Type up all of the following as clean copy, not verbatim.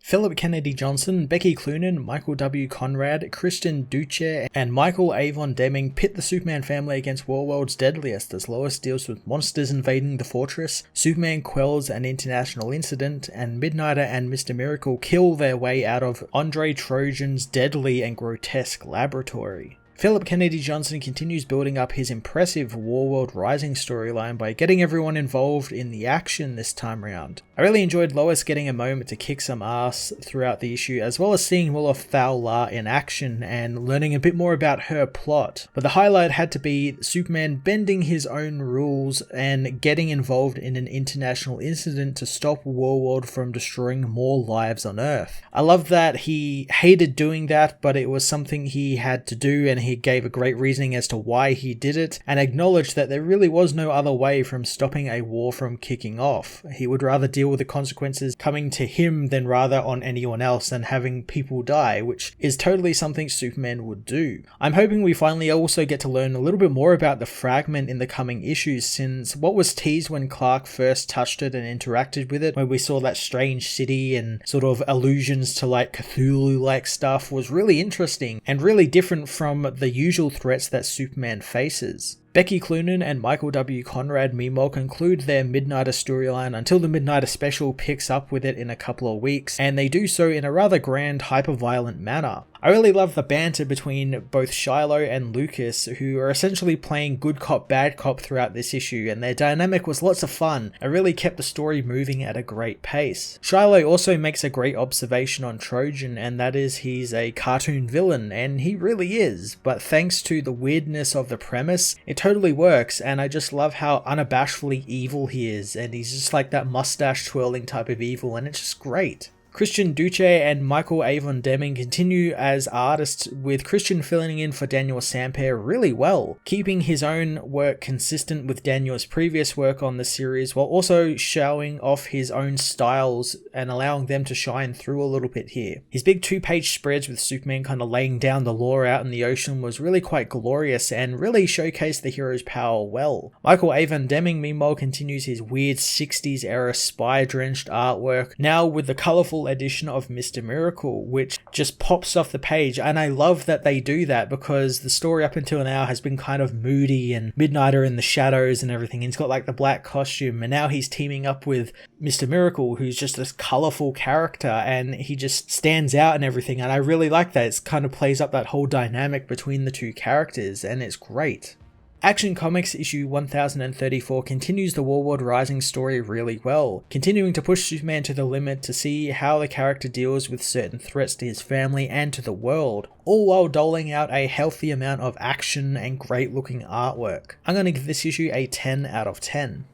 Philip Kennedy Johnson, Becky Cloonan, Michael W. Conrad, Christian Duce, and Michael Avon Deming pit the Superman family against Warworld's deadliest as Lois deals with monsters invading the fortress, Superman quells an international incident, and Midnighter and Mr. Miracle kill their way out of Andre Trojan's deadly and grotesque laboratory. Philip Kennedy Johnson continues building up his impressive Warworld Rising storyline by getting everyone involved in the action this time round. I really enjoyed Lois getting a moment to kick some ass throughout the issue, as well as seeing Lois and Thao-La in action and learning a bit more about her plot. But the highlight had to be Superman bending his own rules and getting involved in an international incident to stop Warworld from destroying more lives on Earth. I love that he hated doing that, but it was something he had to do, and he gave a great reasoning as to why he did it, and acknowledged that there really was no other way from stopping a war from kicking off. He would rather deal with the consequences coming to him than rather on anyone else and having people die, which is totally something Superman would do. I'm hoping we finally also get to learn a little bit more about the fragment in the coming issues, since what was teased when Clark first touched it and interacted with it, where we saw that strange city and sort of allusions to like Cthulhu-like stuff, was really interesting and really different from the usual threats that Superman faces. Becky Cloonan and Michael W. Conrad meanwhile conclude their Midnighter storyline until the Midnighter special picks up with it in a couple of weeks, and they do so in a rather grand, hyper-violent manner. I really love the banter between both Shiloh and Lucas, who are essentially playing good cop, bad cop throughout this issue, and their dynamic was lots of fun and really kept the story moving at a great pace. Shiloh also makes a great observation on Trojan, and that is he's a cartoon villain, and he really is, but thanks to the weirdness of the premise, it totally works, and I just love how unabashedly evil he is, and he's just like that mustache twirling type of evil, and it's just great. Christian Duce and Michael Avon Deming continue as artists, with Christian filling in for Daniel Sampere really well, keeping his own work consistent with Daniel's previous work on the series, while also showing off his own styles and allowing them to shine through a little bit here. His big 2-page spreads with Superman kind of laying down the law out in the ocean was really quite glorious and really showcased the hero's power well. Michael Avon Deming meanwhile continues his weird 60s era spy-drenched artwork, now with the colourful edition of Mr. Miracle, which just pops off the page, and I love that they do that because the story up until now has been kind of moody and Midnighter in the shadows and everything. He's got like the black costume, and now he's teaming up with Mr. Miracle, who's just this colourful character, and he just stands out and everything, and I really like that. It kind of plays up that whole dynamic between the two characters, and it's great. Action Comics issue 1034 continues the Warworld Rising story really well, continuing to push Superman to the limit to see how the character deals with certain threats to his family and to the world, all while doling out a healthy amount of action and great looking artwork. I'm going to give this issue a 10 out of 10.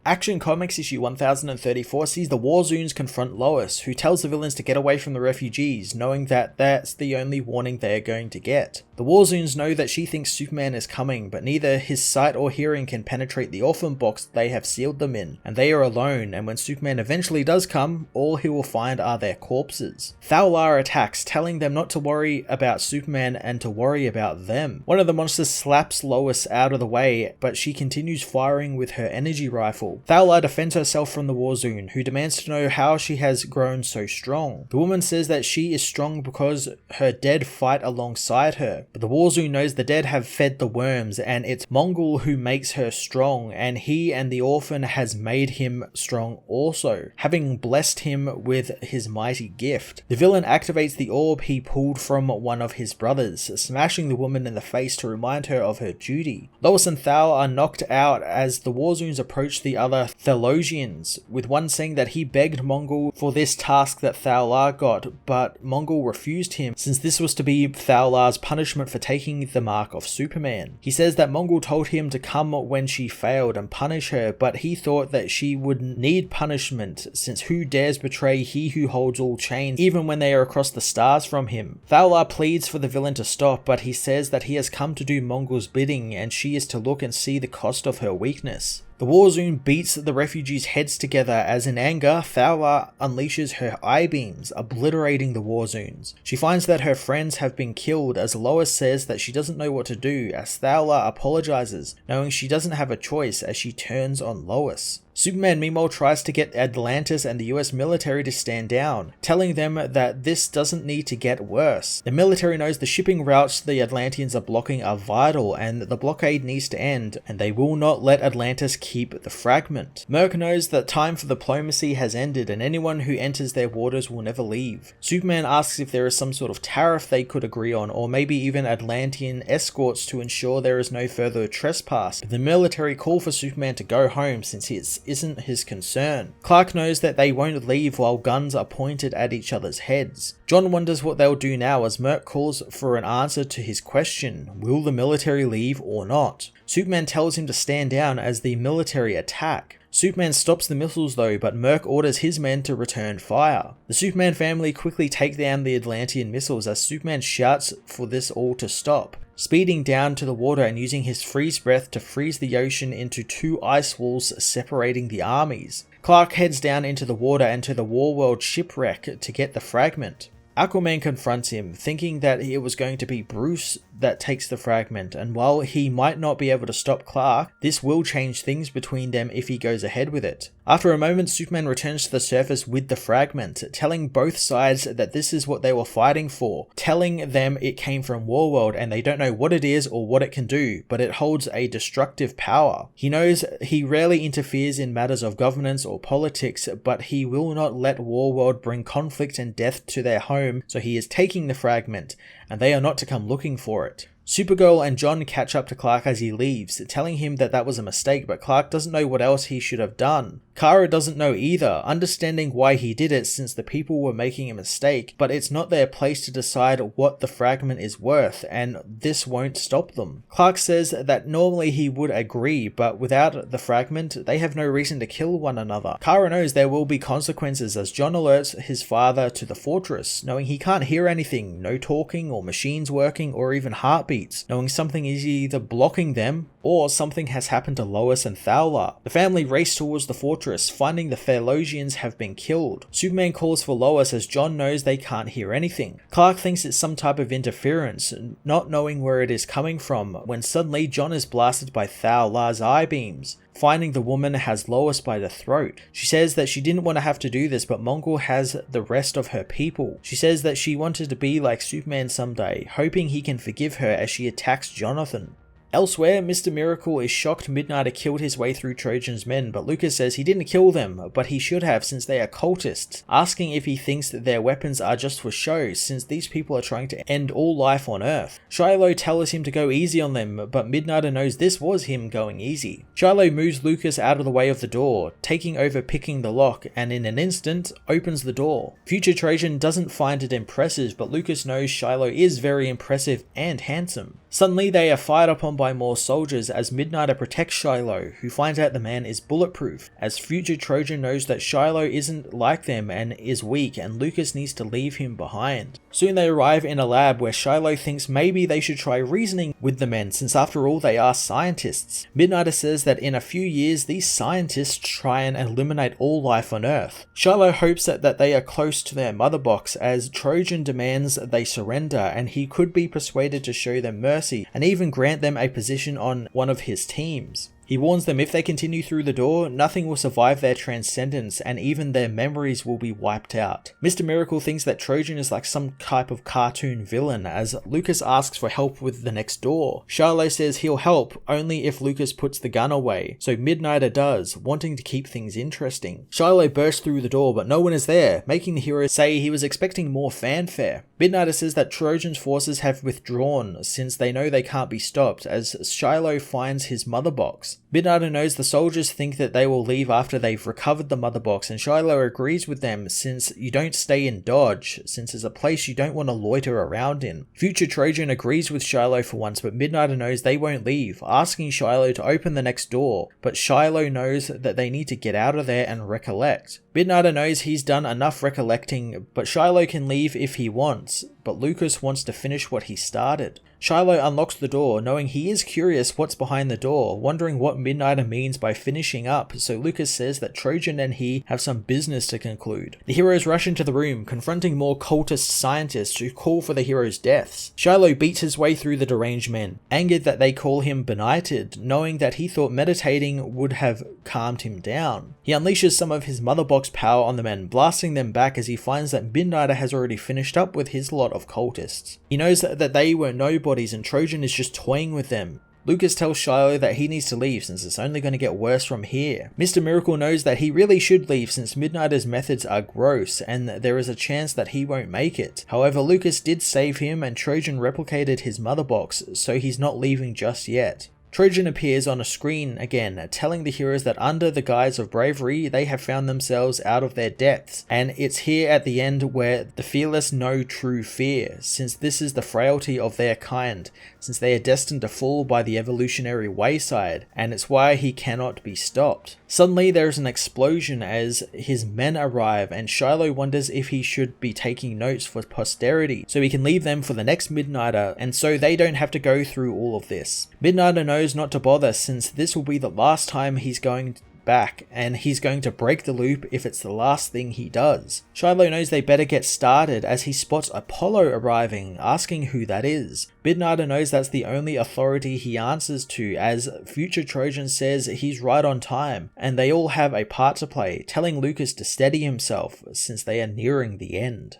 Action Comics issue 1034 sees the Warzoons confront Lois, who tells the villains to get away from the refugees, knowing that that's the only warning they're going to get. The Warzoons know that she thinks Superman is coming, but neither his sight or hearing can penetrate the orphan box they have sealed them in, and they are alone, and when Superman eventually does come, all he will find are their corpses. Thao-La attacks, telling them not to worry about Superman and to worry about them. One of the monsters slaps Lois out of the way, but she continues firing with her energy rifle. Thao-La defends herself from the Warzoon, who demands to know how she has grown so strong. The woman says that she is strong because her dead fight alongside her, but the Warzoon knows the dead have fed the worms, and it's Mongul who makes her strong, and he and the orphan has made him strong also, having blessed him with his mighty gift. The villain activates the orb he pulled from one of his brothers, smashing the woman in the face to remind her of her duty. Lois and Thao are knocked out as the Warzoons approach the other Phaeloshians, with one saying that he begged Mongul for this task that Thao-La got, but Mongul refused him since this was to be Thao-La's punishment for taking the mark of Superman. He says that Mongul told him to come when she failed and punish her, but he thought that she would need punishment, since who dares betray he who holds all chains even when they are across the stars from him. Thao-La pleads for the villain to stop, but he says that he has come to do Mongul's bidding and she is to look and see the cost of her weakness. The Warzoon beats the refugees' heads together as in anger, Thao-La unleashes her eye-beams, obliterating the Warzoons. She finds that her friends have been killed as Lois says that she doesn't know what to do as Thao-La apologizes, knowing she doesn't have a choice as she turns on Lois. Superman meanwhile tries to get Atlantis and the US military to stand down, telling them that this doesn't need to get worse. The military knows the shipping routes the Atlanteans are blocking are vital and the blockade needs to end, and they will not let Atlantis keep the fragment. Merc knows that time for diplomacy has ended and anyone who enters their waters will never leave. Superman asks if there is some sort of tariff they could agree on, or maybe even Atlantean escorts to ensure there is no further trespass. But the military call for Superman to go home since it isn't his concern. Clark knows that they won't leave while guns are pointed at each other's heads. John wonders what they'll do now as Merc calls for an answer to his question, will the military leave or not? Superman tells him to stand down as the military attack. Superman stops the missiles though, but Merc orders his men to return fire. The Superman family quickly take down the Atlantean missiles as Superman shouts for this all to stop, speeding down to the water and using his freeze breath to freeze the ocean into 2 ice walls separating the armies. Clark heads down into the water and to the Warworld shipwreck to get the fragment. Aquaman confronts him, thinking that it was going to be Bruce that takes the fragment, and while he might not be able to stop Clark, this will change things between them if he goes ahead with it. After a moment, Superman returns to the surface with the fragment, telling both sides that this is what they were fighting for, telling them it came from Warworld and they don't know what it is or what it can do, but it holds a destructive power. He knows he rarely interferes in matters of governance or politics, but he will not let Warworld bring conflict and death to their home, so he is taking the fragment, and they are not to come looking for it. Supergirl and John catch up to Clark as he leaves, telling him that that was a mistake, but Clark doesn't know what else he should have done. Kara doesn't know either, understanding why he did it since the people were making a mistake, but it's not their place to decide what the fragment is worth, and this won't stop them. Clark says that normally he would agree, but without the fragment, they have no reason to kill one another. Kara knows there will be consequences as John alerts his father to the fortress, knowing he can't hear anything, no talking or machines working or even heartbeats, knowing something is either blocking them or something has happened to Lois and Thao-La. The family race towards the fortress, finding the Phaeloshians have been killed. Superman calls for Lois as John knows they can't hear anything. Clark thinks it's some type of interference, not knowing where it is coming from, when suddenly John is blasted by Thao-La's eye beams. Finding the woman has Lois by the throat. She says that she didn't want to have to do this, but Mongul has the rest of her people. She says that she wanted to be like Superman someday, hoping he can forgive her as she attacks Jonathan. Elsewhere, Mr. Miracle is shocked Midnighter killed his way through Trojan's men, but Lucas says he didn't kill them, but he should have since they are cultists, asking if he thinks that their weapons are just for show since these people are trying to end all life on Earth. Shiloh tells him to go easy on them, but Midnighter knows this was him going easy. Shiloh moves Lucas out of the way of the door, taking over picking the lock, and in an instant, opens the door. Future Trojan doesn't find it impressive, but Lucas knows Shiloh is very impressive and handsome. Suddenly they are fired upon by more soldiers as Midnighter protects Shiloh, who finds out the man is bulletproof, as Future Trojan knows that Shiloh isn't like them and is weak, and Lucas needs to leave him behind. Soon they arrive in a lab where Shiloh thinks maybe they should try reasoning with the men since after all they are scientists. Midnighter says that in a few years these scientists try and eliminate all life on Earth. Shiloh hopes that they are close to their mother box as Trojan demands they surrender, and he could be persuaded to show them mercy and even grant them a position on one of his teams. He warns them if they continue through the door, nothing will survive their transcendence and even their memories will be wiped out. Mr. Miracle thinks that Trojan is like some type of cartoon villain as Lucas asks for help with the next door. Shiloh says he'll help only if Lucas puts the gun away, so Midnighter does, wanting to keep things interesting. Shiloh bursts through the door but no one is there, making the hero say he was expecting more fanfare. Midnighter says that Trojan's forces have withdrawn since they know they can't be stopped as Shiloh finds his mother box. Midnighter knows the soldiers think that they will leave after they've recovered the mother box, and Shiloh agrees with them since you don't stay in Dodge, since it's a place you don't want to loiter around in. Future Trojan agrees with Shiloh for once, but Midnighter knows they won't leave, asking Shiloh to open the next door, but Shiloh knows that they need to get out of there and recollect. Midnighter knows he's done enough recollecting, but Shiloh can leave if he wants, but Lucas wants to finish what he started. Shiloh unlocks the door, knowing he is curious what's behind the door, wondering what Midnighter means by finishing up, so Lucas says that Trojan and he have some business to conclude. The heroes rush into the room, confronting more cultist scientists who call for the heroes' deaths. Shiloh beats his way through the deranged men, angered that they call him benighted, knowing that he thought meditating would have calmed him down. He unleashes some of his mother box power on the men, blasting them back as he finds that Midnighter has already finished up with his lot of cultists. He knows that they were nobodies and Trojan is just toying with them. Lucas tells Shiloh that he needs to leave since it's only going to get worse from here. Mr. Miracle knows that he really should leave since Midnighter's methods are gross and there is a chance that he won't make it. However, Lucas did save him and Trojan replicated his mother box, so he's not leaving just yet. Trojan appears on a screen again, telling the heroes that under the guise of bravery, they have found themselves out of their depths, and it's here at the end where the fearless know true fear, since this is the frailty of their kind, since they are destined to fall by the evolutionary wayside, and it's why he cannot be stopped. Suddenly there is an explosion as his men arrive, and Shiloh wonders if he should be taking notes for posterity, so he can leave them for the next Midnighter, and so they don't have to go through all of this. Midnighter knows not to bother since this will be the last time he's going back, and he's going to break the loop if it's the last thing he does. Shiloh knows they better get started as he spots Apollo arriving, asking who that is. Midnighter knows that's the only authority he answers to, as future Trojan says he's right on time, and they all have a part to play, telling Lucas to steady himself since they are nearing the end.